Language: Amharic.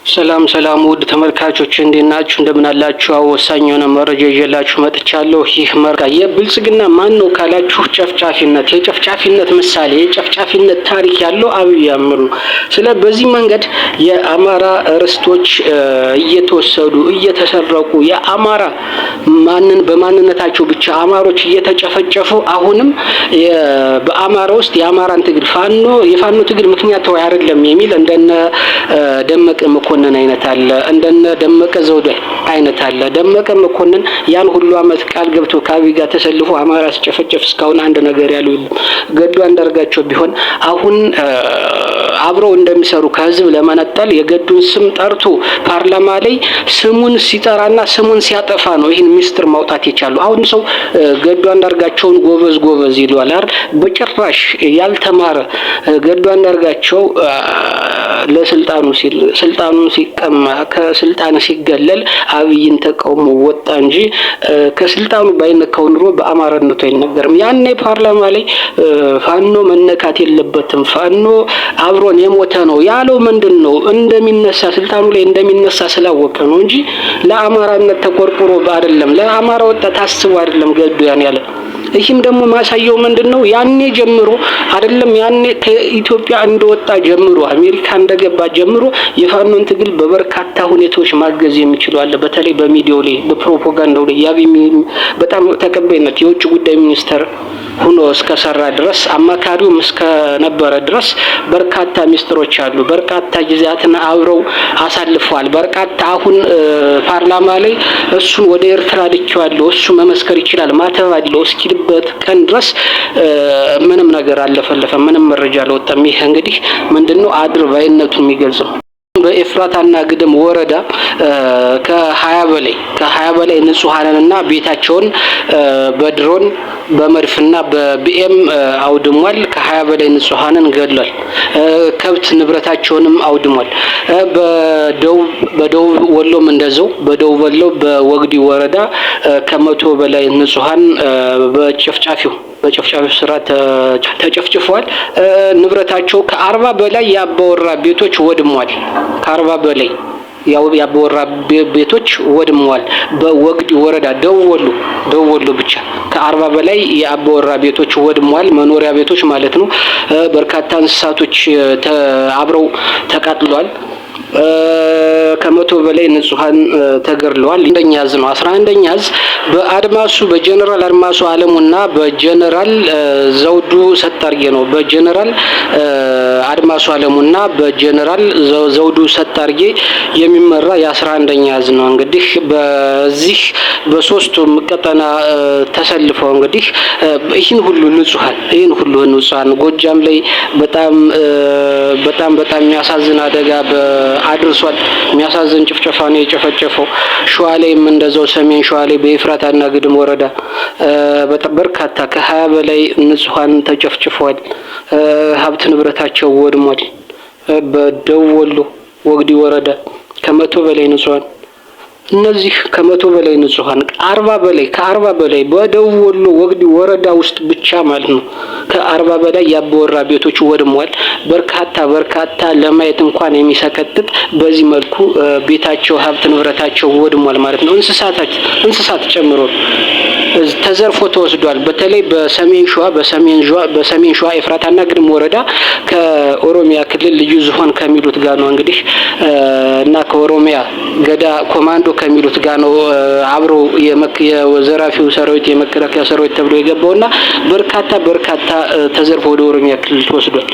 ሰላም ውድ ተመልካቾች እንዴት ናችሁ? እንደምን አላችሁ? ወሳኝ የሆነ መረጃ ይዤላችሁ መጥቻለሁ። ይህ መረጃ የብልጽግና ማን ነው ካላችሁ ጨፍጫፊነት፣ የጨፍጫፊነት ምሳሌ፣ የጨፍጫፊነት ታሪክ ያለው አብይ አህመድ ነው። በዚህ መንገድ የአማራ ርስቶች እየተወሰዱ እየተሰረቁ የአማራ በማንነታቸው ብቻ አማሮች እየተጨፈጨፉ አሁንም በአማራ ውስጥ የአማራን ትግል የፋኖ ትግል ምክንያታዊ አይደለም የሚል እንደነ ደመቀ መኮንን አይነት አለ፣ እንደነ ደመቀ ዘውዱ አይነት አለ። ደመቀ መኮንን ያን ሁሉ አመት ቃል ገብቶ ከአብይ ጋር ተሰልፎ አማራ ሲጨፈጨፍ እስካሁን አንድ ነገር ያለው የለም። ገዱ አንዳርጋቸው ቢሆን አሁን አብረው እንደሚሰሩ ከህዝብ ለመነጠል የገዱን ስም ጠርቶ ፓርላማ ላይ ስሙን ሲጠራና ስሙን ሲያጠፋ ነው ይህን ሚስጥር ማውጣት የቻሉ። አሁን ሰው ገዱ አንዳርጋቸውን ጎበዝ ይለዋል አይደል? በጭራሽ ያልተማረ ገዱ አንዳርጋቸው ለስልጣኑ ሲል ስልጣኑን ሲቀማ ከስልጣን ሲገለል አብይን ተቃውሞ ወጣ እንጂ ከስልጣኑ ባይነካው ኑሮ በአማራነቱ አይነገርም። ያኔ ፓርላማ ላይ ፋኖ መነካት የለበትም ፋኖ አብሮን የሞተ ነው ያለው ምንድነው? እንደሚነሳ ስልጣኑ ላይ እንደሚነሳ ስላወቀ ነው እንጂ ለአማራነት ተቆርቆሮ አይደለም፣ ለአማራ ወጣት አስቦ አይደለም ገዱ ያን ያለ። ይህም ደግሞ ማሳየው ምንድነው? ያኔ ጀምሮ አይደለም ያኔ ከኢትዮጵያ እንደወጣ ጀምሮ አሜሪካ እንደገባ ጀምሮ የፋኖን ትግል በበርካታ ሁኔታዎች ማገዝ የሚችሉ አለ። በተለይ በሚዲያው ላይ በፕሮፓጋንዳው ላይ በጣም ተቀባይነት የውጭ ጉዳይ ሚኒስተር ሆኖ እስከሰራ ድረስ አማካሪውም እስከነበረ ድረስ በርካታ ሚስጥሮች አሉ። በርካታ ጊዜያትን አብረው አሳልፈዋል። በርካታ አሁን ፓርላማ ላይ እሱን ወደ ኤርትራ ልኬዋለሁ እሱ መመስከር ይችላል ማተብ አለው እስኪልበት ቀን ድረስ ምንም ነገር አልለፈለፈም፣ ምንም መረጃ አልወጣም። ይሄ እንግዲህ ምንድነው አድርባይነቱን የሚገልጸው። በኤፍራታና ግድም ወረዳ ከ20 በላይ ንጹሃንና ቤታቸውን በድሮን በመድፍና በቢኤም አውድሟል። ከ20 በላይ ንጹሃንን ገድሏል። ከብት ንብረታቸውንም አውድሟል። በደቡብ ወሎም እንደዛው በደቡብ ወሎ በወግዲ ወረዳ ከ100 በላይ ንጹሃን በጨፍጫፊው ስራ ተጨፍጭፈዋል። ንብረታቸው ከ40 በላይ ያባወራ ቤቶች ወድሟል። ከ40 በላይ ያባወራ ቤቶች ወድመዋል። በወግዲ ወረዳ ደቡብ ወሎ ብቻ ከ40 በላይ ያባወራ ቤቶች ወድመዋል። መኖሪያ ቤቶች ማለት ነው። በርካታ እንስሳቶች አብረው ተቃጥለዋል። ከ100 በላይ ንጹሃን ተገድለዋል። 11ኛ ዕዝ በጀነራል አድማሱ አለሙና በጀነራል ዘውዱ ሰጣርጌ ነው። በጀነራል አድማሱ አለሙና በጀነራል ዘውዱ ሰጣርጌ የሚመራ የ11ኛ ዕዝ ነው። እንግዲህ በዚህ በሶስቱም ቀጠና ተሰልፈው እንግዲህ ይህን ሁሉ ንጹሃን ጎጃም ላይ በጣም የሚያሳዝን አደጋ አድርሷል። የሚያሳዝን ጭፍጨፋ ነው የጨፈጨፈው። ሸዋ ላይም እንደዛው ሰሜን ሸዋ ላይ በኤፍራታና ግድም ወረዳ በርካታ ከ20 በላይ ንጹሃን ተጨፍጭፈዋል። ሀብት ንብረታቸው ወድሟል። በደቡብ ወሎ ወግዲ ወረዳ ከ100 በላይ ንጹሃን እነዚህ ከ100 በላይ ንጹሃን ከ40 በላይ በደቡብ ወሎ ወግዲ ወረዳ ውስጥ ብቻ ማለት ነው ከ40 በላይ ያባወራ ቤቶች ወድመዋል። በርካታ ለማየት እንኳን የሚሰቀጥጥ በዚህ መልኩ ቤታቸው ሀብት ንብረታቸው ወድሟል ማለት ነው። እንስሳት ጨምሮ ተዘርፎ ተወስዷል። በተለይ በሰሜን ሸዋ ኤፍራታና ግድም ወረዳ ከኦሮሚያ ክልል ልዩ ዞን ከሚሉት ጋር ነው እንግዲህ እና ከኦሮሚያ ገዳ ኮማንዶ ከሚሉት ጋር ነው አብሮ የዘራፊው ሰራዊት የመከላከያ ሰራዊት ተብሎ የገባውና በርካታ ተዘርፎ ወደ ኦሮሚያ ክልል ተወስዷል።